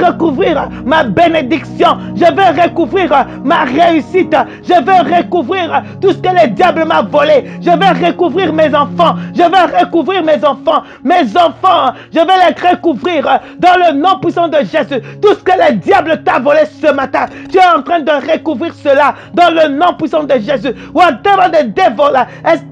recouvrir ma bénédiction, je veux recouvrir ma réussite, je veux recouvrir tout ce que le diable m'a volé. Je vais recouvrir mes enfants. Je vais recouvrir mes enfants. Mes enfants, je vais les recouvrir dans le nom puissant de Jésus. Tout ce que le diable t'a volé ce matin, tu es en train de recouvrir cela dans le nom puissant de Jésus. Whatever the devil has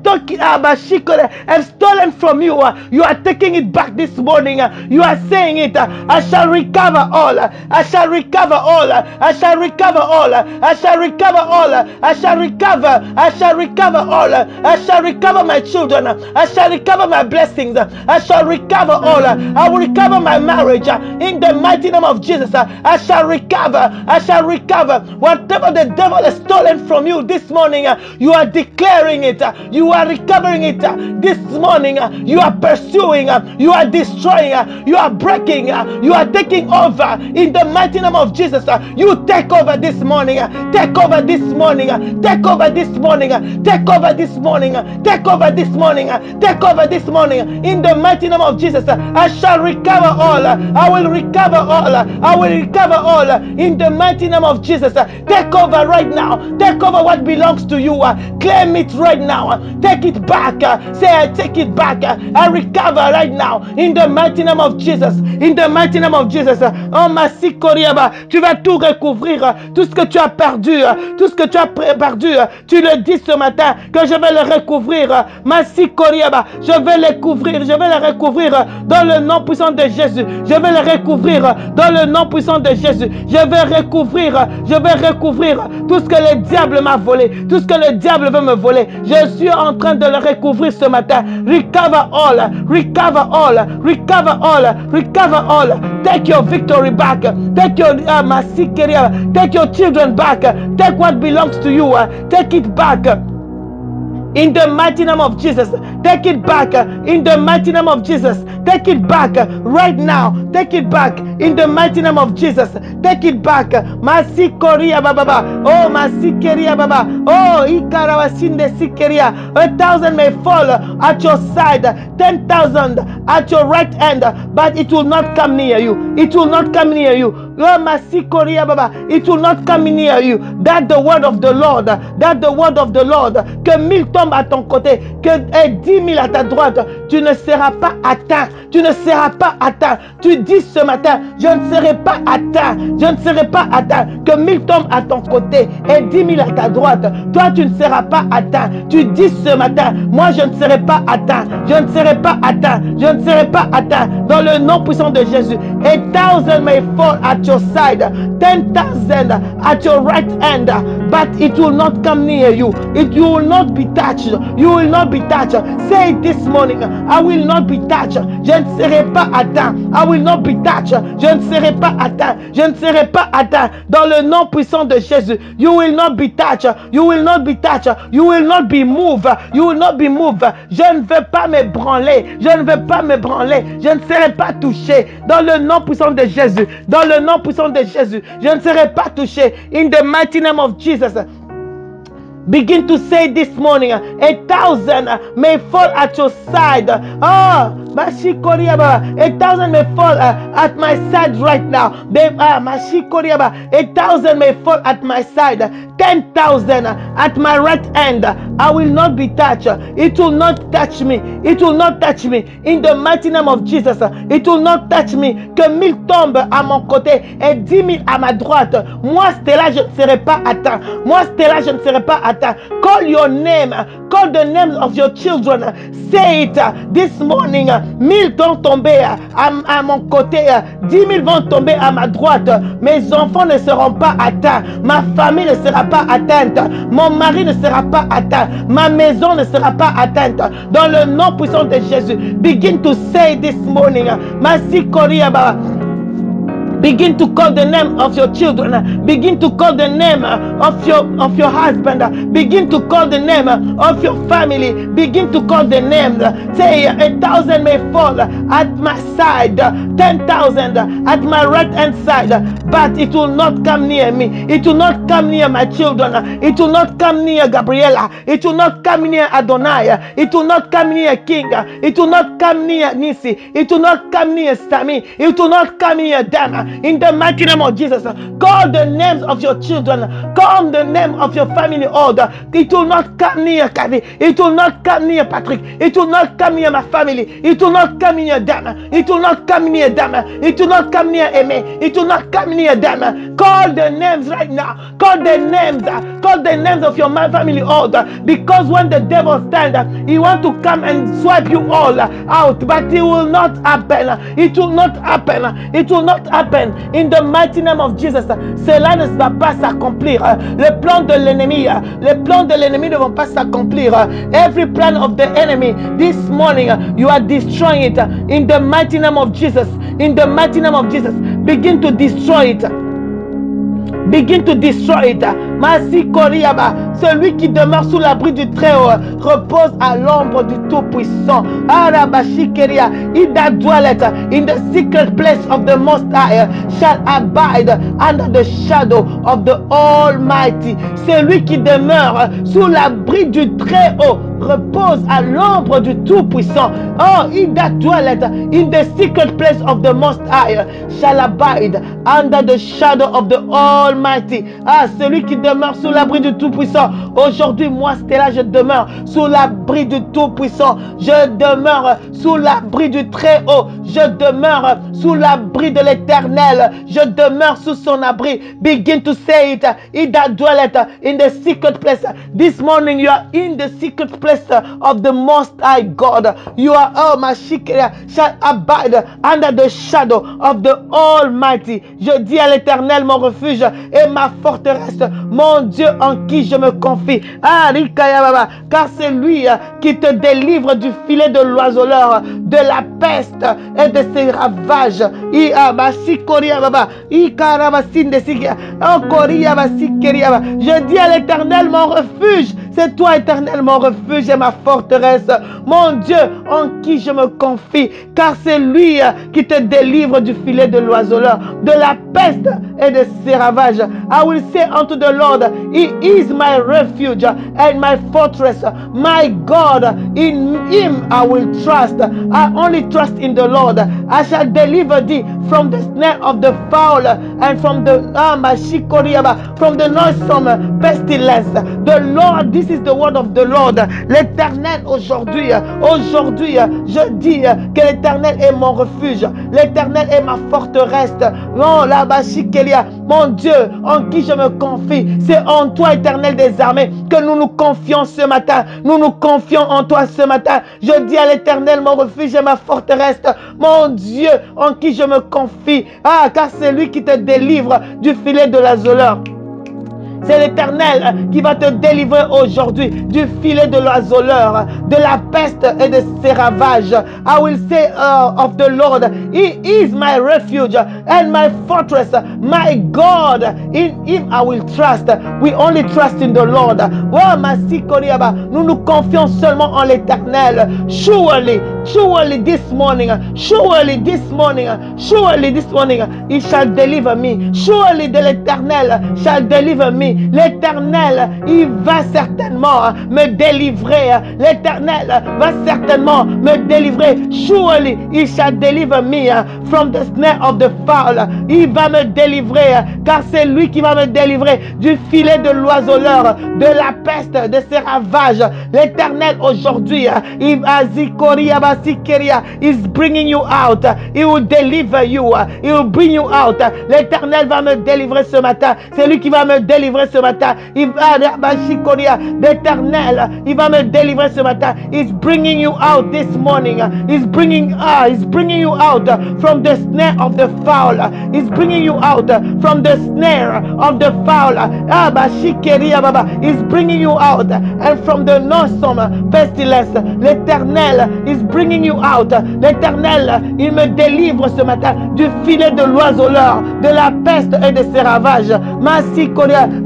stolen from you, you are taking it back this morning. You are saying it. I shall recover all. I shall recover all. I shall recover all. I shall recover all. I shall recover. I shall recover all. all. I shall recover my children. I shall recover my blessings. I shall recover all. I will recover my marriage in the mighty name of Jesus. I shall recover. I shall recover whatever the devil has stolen from you this morning. You are declaring it. You are recovering it this morning. You are pursuing. You are destroying. You are breaking. You are taking over in the mighty name of Jesus. You take over this morning. Take over this morning. Take over this morning. Take over this morning. Take over this morning. Take over this morning. In the mighty name of Jesus, I shall recover all. I will recover all. I will recover all. In the mighty name of Jesus, take over right now. Take over what belongs to you. Claim it right now. Take it back. Say, I take it back. I recover right now. In the mighty name of Jesus. In the mighty name of Jesus. Oh, ma sikoriaba, tu vas tout recouvrir. Tout ce que tu as perdu. Tout ce que tu as perdu. Tu le dis ce matin que je vais le recouvrir. Ma sikoriaba, je vais le couvrir. Je vais le recouvrir dans le nom puissant de Jésus. Je vais le recouvrir dans le nom puissant de Jésus. Je vais recouvrir tout ce que le diable m'a volé. Tout ce que le diable veut me voler. Je suis en train de le recouvrir ce matin. Recover all. Recover all. Recover all. Recover all. Take your victory back. Take your take your children back. Take what belongs to you. Take it back. In the mighty name of Jesus, take it back. In the mighty name of Jesus, take it back right now. Take it back in the mighty name of Jesus. Take it back. Masikoria baba. Oh, masikeria baba. Oh, ikarawasinde sikeria. 1,000 may fall at your side, 10,000 at your right hand, but it will not come near you. It will not come near you. Oh, masikoria baba. It will not come near you. That the word of the Lord. That the word of the Lord. Que 1000 tombent à ton côté, que 10 000 à ta droite, tu ne seras pas atteint. Tu ne seras pas atteint. Tu dis ce matin, je ne serai pas atteint. Je ne serai pas atteint. Que 1000 tombent à ton côté et 10 000 à ta droite. Toi, tu ne seras pas atteint. Tu dis ce matin, moi, je ne serai pas atteint. Je ne serai pas atteint. Je ne serai pas atteint. Dans le nom puissant de Jésus. 1,000 may fall at your side, 10,000 at your right hand, but it will not come near you. You will not be touched. You will not be touched. Say it this morning. I will not be touched. Je ne serai pas atteint. I will not be touched. Je ne serai pas atteint. Je ne serai pas atteint. Dans le nom puissant de Jésus. You will not be touched. You will not be touched. You will not be moved. You will not be moved. Je ne vais pas me branler. Je ne vais pas me branler. Je ne serai pas touché. Dans le nom puissant de Jésus. Dans le nom puissant de Jésus. Je ne serai pas touché. In the mighty name of Jesus. Begin to say this morning, 1,000 may fall at your side. Oh, 1,000 may fall at my side right now. 1,000 may fall at my side. 10,000 at my right hand. I will not be touched. It will not touch me. It will not touch me. In the mighty name of Jesus. It will not touch me. Que 1000 tombent à mon côté et 10 000 à ma droite. Moi, Stella, je ne serai pas atteint. Moi, Stella, je ne serai pas atteint. Call your name. Call the names of your children. Say it this morning. 1000 vont tomber à mon côté. 10 000 vont tomber à ma droite. Mes enfants ne seront pas atteints. Ma famille ne sera pas atteinte. Mon mari ne sera pas atteint. Ma maison ne sera pas atteinte. Dans le nom puissant de Jésus. Begin to say this morning. Begin to call the name of your children. Begin to call the name of your husband. Begin to call the name of your family. Begin to call the names. Say 1,000 may fall at my side, 10,000 at my right hand side, but it will not come near me. It will not come near my children. It will not come near Gabriela. It will not come near Adonai. It will not come near King. It will not come near Nisi. It will not come near Sami. It will not come near them. In the mighty name of Jesus, call the names of your children. Call the name of your family order. It will not come near Kadi. It will not come near Patrick. It will not come near my family. It will not come near them. It will not come near them. It will not come near Aimé. It will not come near them. Call the names right now. Call the names. Call the names of your family order. Because when the devil stands, he wants to come and swipe you all out. But it will not happen. It will not happen. It will not happen. happen. In the mighty name of Jesus. Cela ne va pas s'accomplir. Les plans de l'ennemi ne vont pas s'accomplir. Every plan of the enemy this morning, you are destroying it. In the mighty name of Jesus. In the mighty name of Jesus. Begin to destroy it. Begin to destroy it. Celui qui demeure sous l'abri du Très-Haut repose à l'ombre du Tout-Puissant. He that dwelleth in the secret place of the Most High shall abide under the shadow of the Almighty. Celui qui demeure sous l'abri du Très-Haut repose à l'ombre du Tout-Puissant. Oh, he that dwelleth in the secret place of the Most High shall abide under the shadow of the Almighty. Ah, celui qui demeure sous l'abri du Tout-Puissant. Aujourd'hui, moi, Stella, je demeure sous l'abri du Tout-Puissant. Je demeure sous l'abri du Très-Haut. Je demeure sous l'abri de l'Éternel. Je demeure sous son abri. Begin to say it. He that dwelleth in the secret place. This morning, you are in the secret place of the Most High God. You are, oh, my shikria, shall abide under the shadow of the Almighty. Je dis à l'Éternel, mon refuge et ma forteresse, mon Dieu en qui je me confie. Ah, car c'est lui qui te délivre du filet de l'oiseleur, de la peste et de ses ravages. Je dis à l'Éternel, mon refuge. C'est toi, Éternel, mon refuge et ma forteresse, mon Dieu en qui je me confie, car c'est lui qui te délivre du filet de l'oiseleur, de la peste et de ses ravages. I will say unto the Lord, He is my refuge and my fortress, my God, in Him I will trust. I only trust in the Lord. I shall deliver thee from the snare of the fowl and from the noisome pestilence. The Lord, this is the word of the Lord. L'Éternel aujourd'hui, je dis que l'Éternel est mon refuge. L'Éternel est ma forteresse. Non, la Bashikelia, mon Dieu, en qui je me confie. C'est en toi, Éternel des armées, que nous nous confions ce matin. Nous nous confions en toi ce matin. Je dis à l'Éternel, mon refuge et ma forteresse, mon Dieu, en qui je me confie. Ah, car c'est lui qui te délivre du filet de l'oiseleur. C'est l'Éternel qui va te délivrer aujourd'hui du filet de l'oiseleur, de la peste et de ses ravages. I will say of the Lord, He is my refuge and my fortress, my God. In Him I will trust. We only trust in the Lord. Nous nous confions seulement en l'Éternel. Surely this morning, He shall deliver me. Surely the l'Éternel shall deliver me. L'Éternel, il va certainement me délivrer. L'Éternel va certainement me délivrer. Surely he shall deliver me from the snare of the fowl. Il va me délivrer, car c'est lui qui va me délivrer du filet de l'oiseleur, de la peste, de ses ravages. L'Éternel aujourd'hui, is bringing you out. He will deliver you. He will bring you out. L'Éternel va me délivrer ce matin. C'est lui qui va me délivrer ce matin. L'Éternel, il va me délivrer ce matin. He's bringing you out this morning. He's bringing you out from the snare of the fowl. He's bringing you out from the snare of the fowl. He's bringing you out and from the noisome pestilence. L'Éternel is bringing you out. L'Éternel, il me délivre ce matin du filet de l'oiseleur, de la peste et de ses ravages.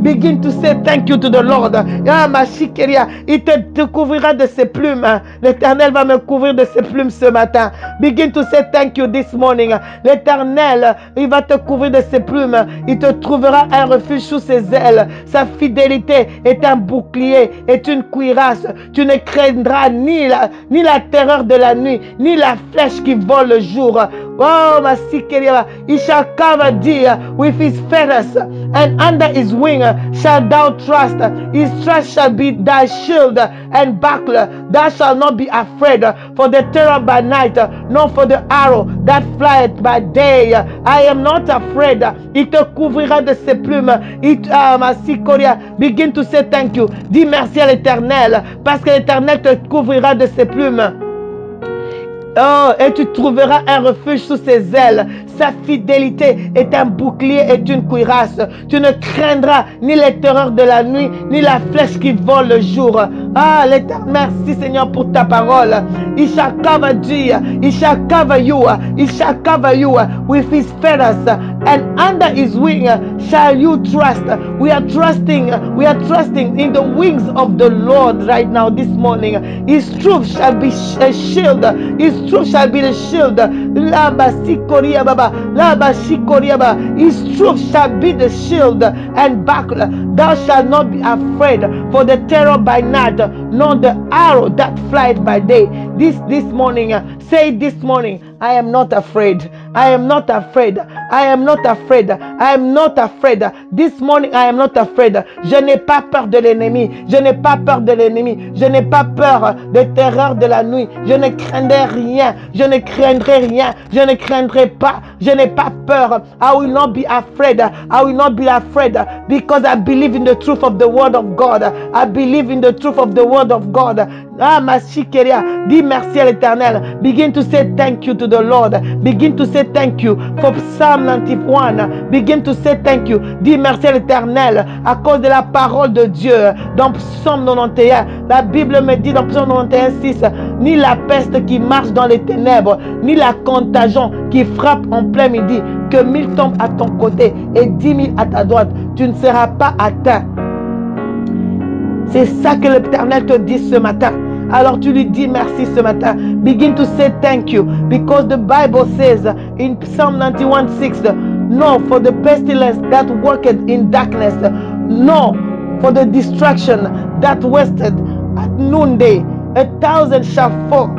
Begin to say thank you to the Lord. Il te couvrira de ses plumes. L'Éternel va me couvrir de ses plumes ce matin. Begin to say thank you this morning. L'Éternel, il va te couvrir de ses plumes. Il te trouvera un refuge sous ses ailes. Sa fidélité est un bouclier, est une cuirasse. Tu ne craindras ni la terreur de la nuit, ni la flèche qui vole le jour. Oh, my Sikeria, he shall cover thee with his feathers, and under his wing shall thou trust. His trust shall be thy shield and buckler. Thou shalt not be afraid for the terror by night, nor for the arrow that flieth by day. I am not afraid. Il te couvrira de ses plumes. Ma Sikeria, begin to say thank you. Dis merci à l'Éternel, parce que l'Éternel te couvrira de ses plumes. Oh, et tu trouveras un refuge sous ses ailes. Sa fidélité est un bouclier et une cuirasse. Tu ne craindras ni les terreurs de la nuit, ni la flèche qui vole le jour. Ah, l'Éternel, merci Seigneur pour ta parole. He shall cover you. He shall cover you. He shall cover you with his feathers, and under his wing shall you trust. We are trusting in the wings of the Lord right now this morning. His truth shall be a shield. His truth shall be the shield. His truth shall be the shield and buckler. Thou shalt not be afraid for the terror by night, nor the arrow that flies by day. This morning, say this morning, I am not afraid. I am not afraid. I am not afraid. I am not afraid. This morning, I am not afraid. Je n'ai pas peur de l'ennemi. Je n'ai pas peur de l'ennemi. Je n'ai pas peur des terreurs de la nuit. Je ne craindrai rien. Je ne craindrai rien. Je ne craindrai pas. Je n'ai pas peur. I will not be afraid. I will not be afraid because I believe in the truth of the word of God. I believe in the truth of the word of God. Ah, ma chikeria, dis merci à l'Éternel. Begin to say thank you to the Lord. Begin to say thank you for Psalm 91. Begin to say thank you. Dis merci à l'Éternel à cause de la parole de Dieu. Dans Psalm 91, la Bible me dit dans Psalm 91, 6, ni la peste qui marche dans les ténèbres, ni la contagion qui frappe en plein midi, que 1000 tombent à ton côté et 10 000 à ta droite, tu ne seras pas atteint. C'est ça que l'Éternel te dit ce matin. Alors tu lui dis merci ce matin. Begin to say thank you because the Bible says in Psalm 91:6, no for the pestilence that worketh in darkness, no for the destruction that wasted at noonday. 1,000 shall fall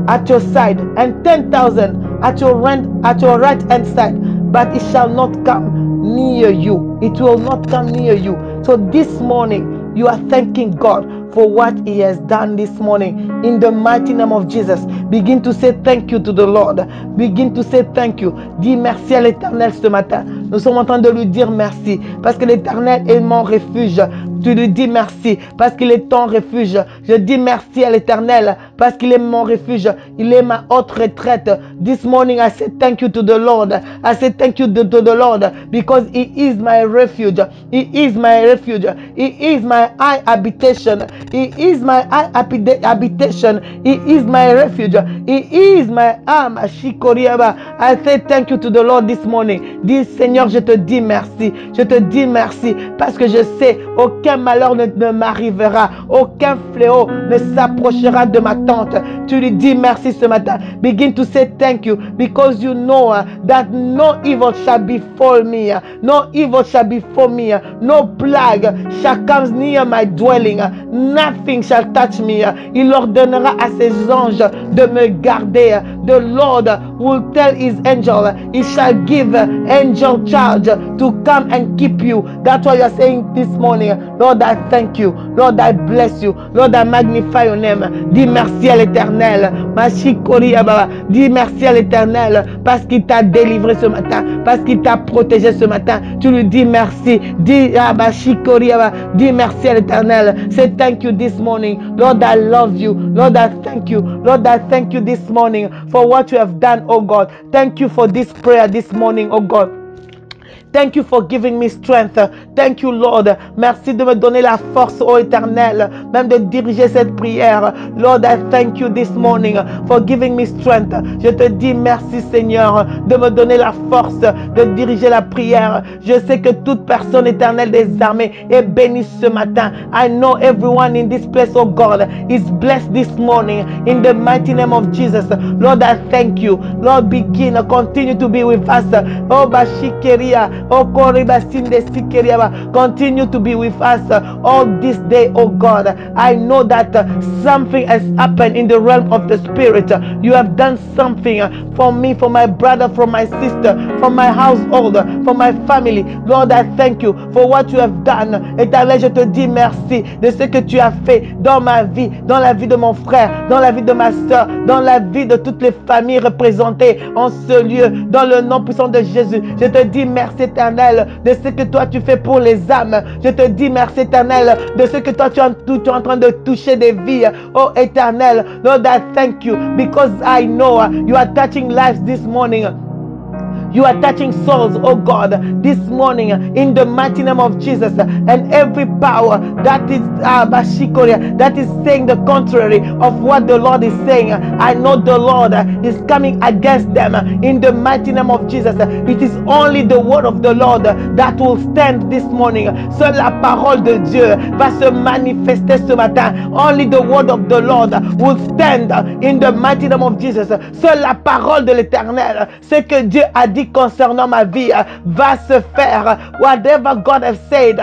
at your side and 10,000 at your right hand side, but it shall not come near you. It will not come near you. So this morning you are thanking God for what he has done this morning. In the mighty name of Jesus, begin to say thank you to the Lord. Begin to say thank you. Dis merci à l'Éternel ce matin. Nous sommes en train de lui dire merci parce que l'Éternel est mon refuge. Tu lui dis merci parce qu'il est ton refuge. Je dis merci à l'Éternel parce qu'il est mon refuge. Il est ma haute retraite. This morning I say thank you to the Lord. I say thank you to the Lord because he is my refuge. He is my refuge. He is my high habitation. He is my high habitation. He is my refuge. He is my Shikoriaba. I say thank you to the Lord this morning. Dis Seigneur, je te dis merci. Je te dis merci parce que je sais aucun malheur ne m'arrivera. Aucun fléau ne s'approchera de ma tente. Tu lui dis merci ce matin. Begin to say thank you because you know that no evil shall befall me. No evil shall befall me. No plague shall come near my dwelling. Nothing shall touch me. Il ordonnera à ses anges de me garder. The Lord will tell his angel, he shall give angel charge to come and keep you. That's what you are saying this morning. Lord, I thank you. Lord, I bless you. Lord, I magnify your name. Dis merci à l'Éternel. Dis merci à l'Éternel parce qu'il t'a délivré ce matin, parce qu'il t'a protégé ce matin. Tu lui dis merci. Dis merci à l'Éternel. Say thank you this morning. Lord, I love you. Lord, I thank you. Lord, I thank you this morning for what you have done, oh God. Thank you for this prayer this morning, oh God. Thank you for giving me strength. Thank you, Lord. Merci de me donner la force, ô Éternel, même de diriger cette prière. Lord, I thank you this morning for giving me strength. Je te dis merci, Seigneur, de me donner la force de diriger la prière. Je sais que toute personne, Éternelle des armées, est bénie ce matin. I know everyone in this place, oh God, is blessed this morning in the mighty name of Jesus. Lord, I thank you. Lord, continue to be with us. Oh, Bashikeria. Continue to be with us all this day, oh God. I know that something has happened in the realm of the spirit. You have done something for me, for my brother, for my sister, for my household, for my family. Lord, I thank you for what you have done. Éternel, je te dis merci de ce que tu as fait dans ma vie, dans la vie de mon frère, dans la vie de ma soeur, dans la vie de toutes les familles représentées en ce lieu, dans le nom puissant de Jésus. Je te dis merci, Éternel, de ce que toi tu fais pour les âmes. Je te dis merci, Éternel, de ce que toi tu es en train de toucher des vies. Oh Éternel, Lord, I thank you because I know you are touching lives this morning. You are touching souls, oh God, this morning in the mighty name of Jesus. And every power that is saying the contrary of what the Lord is saying, I know the Lord is coming against them in the mighty name of Jesus. It is only the word of the Lord that will stand this morning. Seule la parole de Dieu va se manifester ce matin. Only the word of the Lord will stand in the mighty name of Jesus. Seule la parole de l'Éternel, ce que Dieu a dit concernant ma vie va se faire. Whatever God has said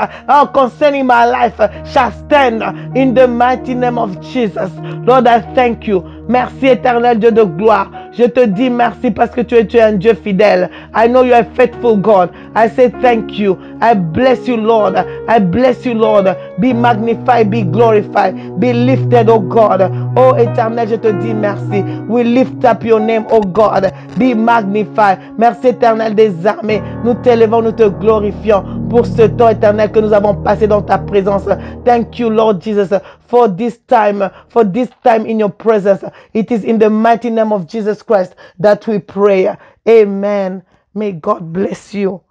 concerning my life shall stand in the mighty name of Jesus. Lord, I thank you. Merci éternel Dieu de gloire. Je te dis merci parce que tu es un Dieu fidèle. I know you are a faithful God. I say thank you. I bless you, Lord. I bless you, Lord. Be magnified, be glorified, be lifted, oh God. Oh éternel, je te dis merci. We lift up your name, oh God. Be magnified. Merci éternel des armées. Nous t'élevons, nous te glorifions pour ce temps éternel que nous avons passé dans ta présence. Thank you, Lord Jesus, for this time in your presence. It is in the mighty name of Jesus Christ that we pray. Amen. May God bless you.